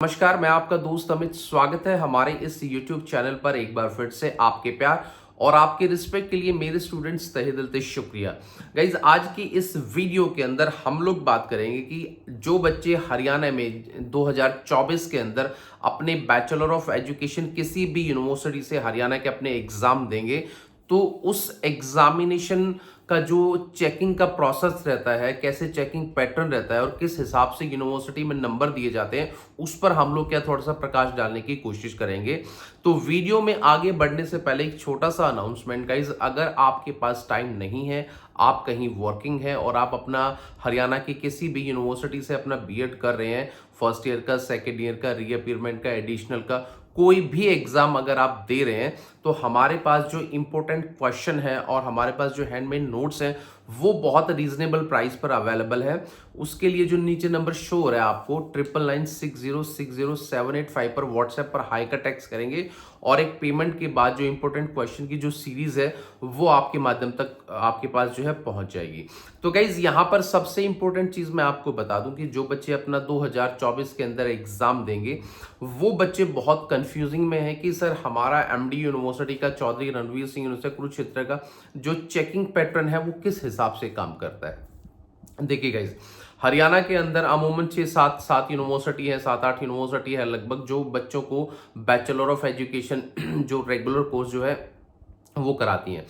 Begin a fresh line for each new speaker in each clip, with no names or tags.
नमस्कार, मैं आपका दोस्त अमित। स्वागत है हमारे इस YouTube चैनल पर एक बार फिर से। आपके प्यार और आपके रिस्पेक्ट के लिए मेरे स्टूडेंट्स तहे दिल से शुक्रिया। गाइज, आज की इस वीडियो के अंदर हम लोग बात करेंगे कि जो बच्चे हरियाणा में 2024 के अंदर अपने बैचलर ऑफ एजुकेशन किसी भी यूनिवर्सिटी से हरियाणा के अपने एग्जाम देंगे, तो उस एग्जामिनेशन का जो चेकिंग का प्रोसेस रहता है, कैसे चेकिंग पैटर्न रहता है और किस हिसाब से यूनिवर्सिटी में नंबर दिए जाते हैं, उस पर हम लोग क्या थोड़ा सा प्रकाश डालने की कोशिश करेंगे। तो वीडियो में आगे बढ़ने से पहले एक छोटा सा अनाउंसमेंट गाइज, अगर आपके पास टाइम नहीं है, आप कहीं वर्किंग है और आप अपना हरियाणा की किसी भी यूनिवर्सिटी से अपना बीएड कर रहे हैं, फर्स्ट ईयर का, सेकेंड ईयर का, रीअपीयरमेंट का, एडिशनल का, कोई भी एग्जाम अगर आप दे रहे हैं, तो हमारे पास जो इंपॉर्टेंट क्वेश्चन है और हमारे पास जो हैंडमेड नोट्स हैं वो बहुत रीजनेबल प्राइस पर अवेलेबल है। उसके लिए जो नीचे नंबर शो हो रहा है आपको 9996060785 पर व्हाट्सएप पर हाई का टेक्स्ट करेंगे और एक पेमेंट के बाद जो इंपॉर्टेंट क्वेश्चन की जो सीरीज है वो आपके माध्यम तक आपके पास जो है पहुंच जाएगी। तो गाइज, यहां पर सबसे इंपॉर्टेंट चीज मैं आपको बता दूं कि जो बच्चे अपना 2024 के अंदर एग्जाम देंगे वो बच्चे बहुत कंफ्यूजिंग में है कि सर हमारा एमडी यूनिवर्सिटी का, चौधरी रणवीर सिंह यूनिवर्सिटी कुरुक्षेत्र का जो चेकिंग पैटर्न है वो किस हिसाब से काम करता है। देखिए गाइज, हरियाणा के अंदर अमूमन 6-7 यूनिवर्सिटी है, 7-8 यूनिवर्सिटी है लगभग, जो बच्चों को बैचलर ऑफ एजुकेशन जो रेगुलर कोर्स जो है वो कराती हैं।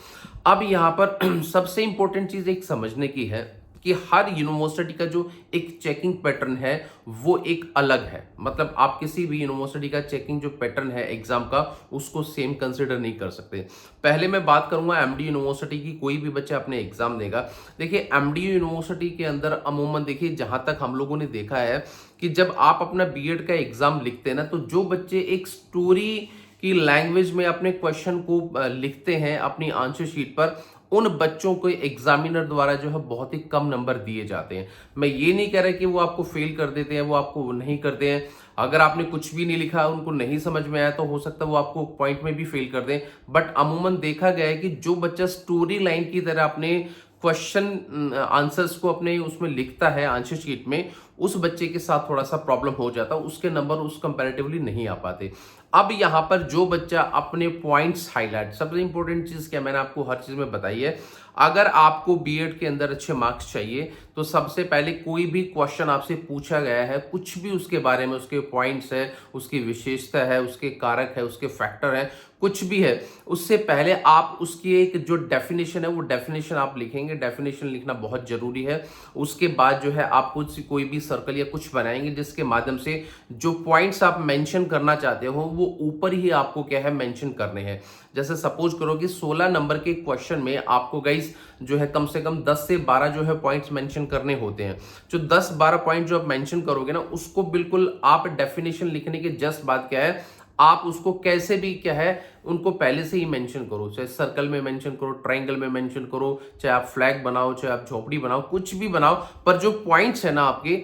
अब यहाँ पर सबसे इंपॉर्टेंट चीज एक समझने की है कि हर यूनिवर्सिटी का जो एक चेकिंग पैटर्न है वो एक अलग है। मतलब आप किसी भी यूनिवर्सिटी का चेकिंग जो पैटर्न है एग्जाम का, उसको सेम कंसिडर नहीं कर सकते। पहले मैं बात करूंगा एमडी यूनिवर्सिटी की। कोई भी बच्चा अपने एग्जाम देगा, देखिए एमडी यूनिवर्सिटी के अंदर अमूमन, देखिए जहां तक हम लोगों ने देखा है कि जब आप अपना बीएड का एग्जाम लिखते हैं ना, तो जो बच्चे एक स्टोरी की लैंग्वेज में अपने क्वेश्चन को लिखते हैं अपनी आंसर शीट पर, उन बच्चों को एग्जामिनर द्वारा जो है बहुत ही कम नंबर दिए जाते हैं। मैं ये नहीं कह रहा कि वो आपको फेल कर देते हैं, वो आपको नहीं करते हैं। अगर आपने कुछ भी नहीं लिखा, उनको नहीं समझ में आया, तो हो सकता है वो आपको पॉइंट में भी फेल कर दें। बट अमूमन देखा गया है कि जो बच्चा स्टोरी लाइन की तरह अपने क्वेश्चन आंसर्स को अपने उसमें लिखता है आंसर शीट में, उस बच्चे के साथ थोड़ा सा प्रॉब्लम हो जाता है, उसके नंबर उस कंपैरेटिवली नहीं आ पाते। अब यहां पर जो बच्चा अपने पॉइंट्स हाईलाइट, सबसे इंपॉर्टेंट चीज क्या, मैंने आपको हर चीज में बताई है। अगर आपको बीएड के अंदर अच्छे मार्क्स चाहिए तो सबसे पहले कोई भी क्वेश्चन आपसे पूछा गया है, कुछ भी उसके बारे में, उसके पॉइंट्स है, उसकी विशेषता है, उसके कारक है, उसके फैक्टर है, कुछ भी है, उससे पहले आप उसकी एक जो डेफिनेशन है वो डेफिनेशन आप लिखेंगे। डेफिनेशन लिखना बहुत जरूरी है। उसके बाद जो है आप कुछ कोई भी सर्कल या कुछ बनाएंगे जिसके माध्यम से जो पॉइंट्स आप मेंशन करना चाहते हो वो ऊपर ही आपको क्या है मेंशन करने हैं। जैसे सपोज करो कि 16 नंबर के क्वेश्चन में आपको गाइस जो है कम से कम 10 से 12 जो है पॉइंट्स मेंशन करने होते हैं। जो 10-12 पॉइंट जो आप मेंशन करोगे ना, उसको बिल्कुल आप डेफिनेशन लिखने के जस्ट बाद क्या है, आप उसको कैसे भी क्या है उनको पहले से ही मेंशन करो। चाहे सर्कल में मेंशन करो, ट्रायंगल में मेंशन करो, चाहे आप फ्लैग बनाओ, चाहे आप झोपड़ी बनाओ, कुछ भी बनाओ, पर जो पॉइंट्स है ना आपके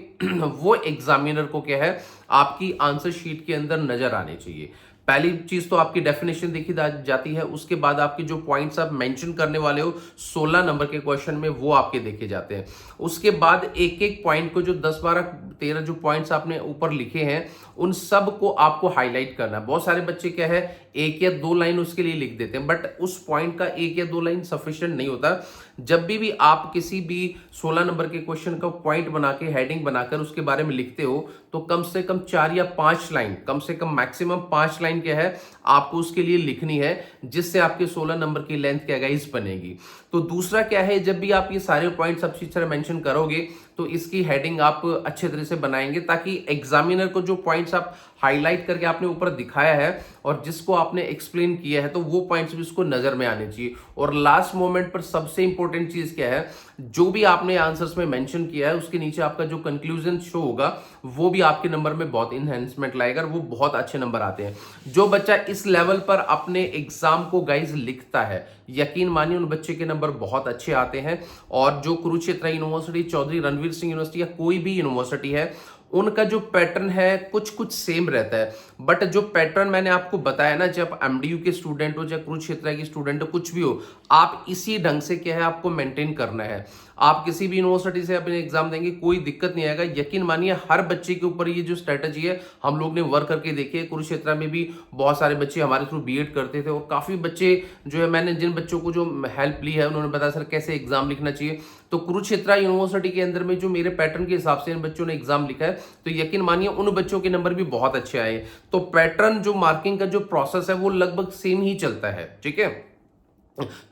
वो एग्जामिनर को क्या है आपकी आंसर शीट के अंदर नजर आने चाहिए। पहली चीज तो आपकी डेफिनेशन देखी जाती है, उसके बाद आपके जो पॉइंट्स आप मेंशन करने वाले हो 16 नंबर के क्वेश्चन में वो आपके देखे जाते हैं। उसके बाद एक एक पॉइंट को, जो 10-12-13 जो पॉइंट्स आपने ऊपर लिखे हैं, उन सब को आपको हाईलाइट करना है। बहुत सारे बच्चे क्या है एक या दो लाइन उसके लिए लिख देते हैं, बट उस पॉइंट का एक या दो लाइन सफिशिएंट नहीं होता। जब भी आप किसी भी 16 नंबर के क्वेश्चन का पॉइंट बना के, हेडिंग बनाकर उसके बारे में लिखते हो, तो कम से कम 4 या 5 लाइन, कम से कम मैक्सिमम 5 लाइन क्या है आपको उसके लिए लिखनी है, जिससे आपके 16 नंबर की लेंथ क्या गाइस बनेगी। तो दूसरा क्या है, जब भी आप ये सारे पॉइंट्स अच्छी तरह मेंशन करोगे तो इसकी हेडिंग आप अच्छे तरह से बनाएंगे, ताकि एग्जामिनर को जो पॉइंट्स आप हाईलाइट करके आपने ऊपर दिखाया है और जिसको आपने एक्सप्लेन किया है, तो वो पॉइंट्स भी उसको नजर में आने चाहिए। और लास्ट मोमेंट पर सबसे इंपॉर्टेंट चीज क्या है, जो भी आपने आंसर्स में मेंशन किया है उसके नीचे आपका जो कंक्लूजन शो होगा वो भी आपके नंबर में बहुत इनहेंसमेंट लाएगा, वो बहुत अच्छे नंबर आते हैं। जो बच्चा इस लेवल पर अपने एग्जाम को गाइज लिखता है, यकीन मानिए उन बच्चे के नंबर बहुत अच्छे आते हैं। और जो कुरुक्षेत्र यूनिवर्सिटी, चौधरी रणवीर सिंह यूनिवर्सिटी या कोई भी यूनिवर्सिटी है, उनका जो पैटर्न है कुछ कुछ सेम रहता है। बट जो पैटर्न मैंने आपको बताया ना, जब एमडीयू के स्टूडेंट हो, चाहे कुरुक्षेत्र के स्टूडेंट हो, कुछ भी हो, आप इसी ढंग से क्या है आपको मेंटेन करना है। आप किसी भी यूनिवर्सिटी से अपने एग्जाम देंगे कोई दिक्कत नहीं आएगा। यकीन मानिए हर बच्चे के ऊपर ये जो स्ट्रेटजी है हम लोग ने वर्क करके देखी है। कुरुक्षेत्र में भी बहुत सारे बच्चे हमारे थ्रू बीएड करते थे और काफी बच्चे जो है, मैंने जिन बच्चों को जो हेल्प ली है उन्होंने बताया सर कैसे एग्जाम लिखना चाहिए। तो कुरुक्षेत्र यूनिवर्सिटी के अंदर में जो मेरे पैटर्न के हिसाब से इन बच्चों ने एग्जाम लिखा है, तो यकीन मानिए उन बच्चों के नंबर भी बहुत अच्छे आए। तो पैटर्न जो मार्किंग का जो प्रोसेस है वो लगभग सेम ही चलता है, ठीक है।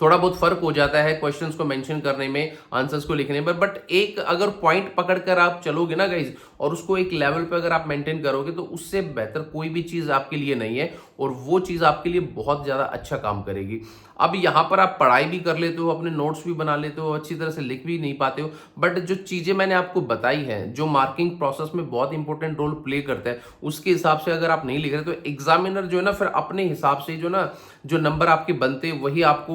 थोड़ा बहुत फर्क हो जाता है क्वेश्चंस को मेंशन करने में, आंसर्स को लिखने में, बट एक अगर पॉइंट पकड़कर आप चलोगे ना गाइज और उसको एक लेवल पे अगर आप मेंटेन करोगे तो उससे बेहतर कोई भी चीज आपके लिए नहीं है और वो चीज आपके लिए बहुत ज्यादा अच्छा काम करेगी। अब यहाँ पर आप पढ़ाई भी कर लेते हो, अपने नोट्स भी बना लेते हो, अच्छी तरह से लिख भी नहीं पाते हो, बट जो चीजें मैंने आपको बताई हैं जो मार्किंग प्रोसेस में बहुत इंपॉर्टेंट रोल प्ले करता है उसके हिसाब से अगर आप नहीं लिख रहे तो एग्जामिनर जो है ना फिर अपने हिसाब से जो ना जो नंबर आपके बनते हैं वही आपको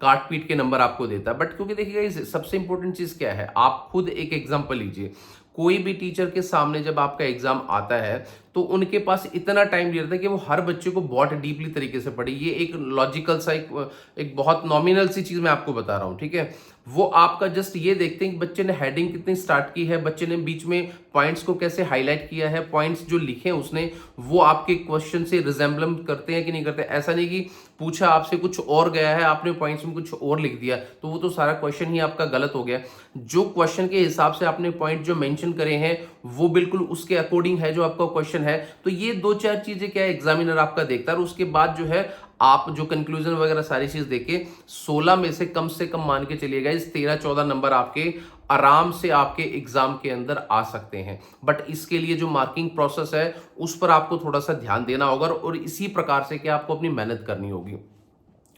काट पीट के नंबर आपको देता है। बट क्योंकि देखिए सबसे इंपॉर्टेंट चीज क्या है, आप खुद एक एग्जांपल लीजिए। कोई भी टीचर के सामने जब आपका एग्जाम आता है तो उनके पास इतना टाइम नहीं रहता कि वो हर बच्चे को बहुत डीपली तरीके से पढ़े। ये एक लॉजिकल सा एक बहुत नॉमिनल सी चीज मैं आपको बता रहा हूं, ठीक है। वो आपका जस्ट ये देखते हैं कि बच्चे ने हेडिंग कितनी स्टार्ट की है, बच्चे ने बीच में पॉइंट्स को कैसे हाईलाइट किया है, पॉइंट्स जो लिखे उसने वो आपके क्वेश्चन से रिजेंबल करते हैं कि नहीं करते। ऐसा नहीं कि पूछा आपसे कुछ और गया है, आपने पॉइंट्स में कुछ और लिख दिया तो वो तो सारा क्वेश्चन ही आपका गलत हो गया। जो क्वेश्चन के हिसाब से आपने पॉइंट जो मेंशन करे हैं वो बिल्कुल उसके अकॉर्डिंग है जो आपका क्वेश्चन है। तो ये दो चार चीजें क्या एग्जामिनर आपका देखता है और उसके बाद जो है आप जो कंक्लूजन वगैरह सारी चीज देखे 16 में से कम मान के चलिएगा, इस 13-14 नंबर आपके आराम से आपके एग्जाम के अंदर आ सकते हैं। बट इसके लिए जो मार्किंग प्रोसेस है उस पर आपको थोड़ा सा ध्यान देना होगा और इसी प्रकार से कि आपको अपनी मेहनत करनी होगी।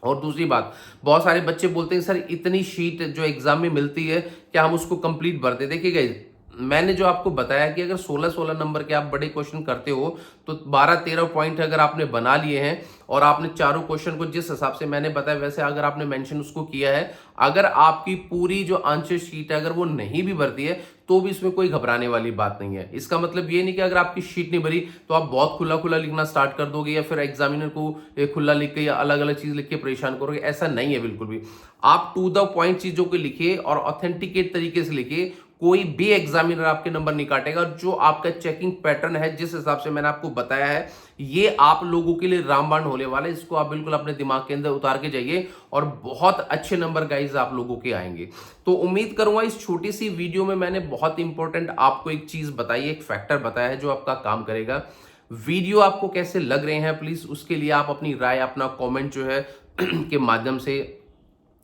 और दूसरी बात, बहुत सारे बच्चे बोलते हैं सर इतनी शीट जो एग्जाम में मिलती है क्या हम उसको कंप्लीट भरते। देखिए मैंने जो आपको बताया कि अगर 16-16 नंबर के आप बड़े क्वेश्चन करते हो तो 12-13 पॉइंट अगर आपने बना लिए हैं और आपने चारों क्वेश्चन को जिस हिसाब से मैंने बताया वैसे अगर आपने मेंशन उसको किया है, अगर आपकी पूरी जो आंसर शीट है अगर वो नहीं भी भरती है तो भी इसमें कोई घबराने वाली बात नहीं है। इसका मतलब ये नहीं कि अगर आपकी शीट नहीं भरी तो आप बहुत खुला खुला लिखना स्टार्ट कर दोगे या फिर एग्जामिनर को खुला लिख के या अलग अलग चीज लिख के परेशान करोगे, ऐसा नहीं है बिल्कुल भी। आप टू द पॉइंट चीजों को लिखिए और ऑथेंटिकेट तरीके से लिखिए, कोई भी एग्जामिनर आपके नंबर नहीं काटेगा। जो आपका चेकिंग पैटर्न है जिस हिसाब से मैंने आपको बताया है ये आप लोगों के लिए रामबाण होने वाला है। इसको आप बिल्कुल अपने दिमाग के अंदर उतार के जाइए और बहुत अच्छे नंबर गाइज आप लोगों के आएंगे। तो उम्मीद करूंगा इस छोटी सी वीडियो में मैंने बहुत इंपॉर्टेंट आपको एक चीज बताई, एक फैक्टर बताया है जो आपका काम करेगा। वीडियो आपको कैसे लग रहे हैं प्लीज उसके लिए आप अपनी राय अपना कॉमेंट जो है के माध्यम से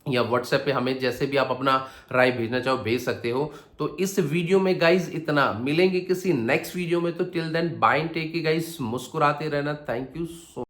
या व्हाट्सएप पे हमें जैसे भी आप अपना राय भेजना चाहो भेज सकते हो। तो इस वीडियो में गाइज इतना, मिलेंगे किसी नेक्स्ट वीडियो में। तो till then bye and take care guys, मुस्कुराते रहना। Thank you so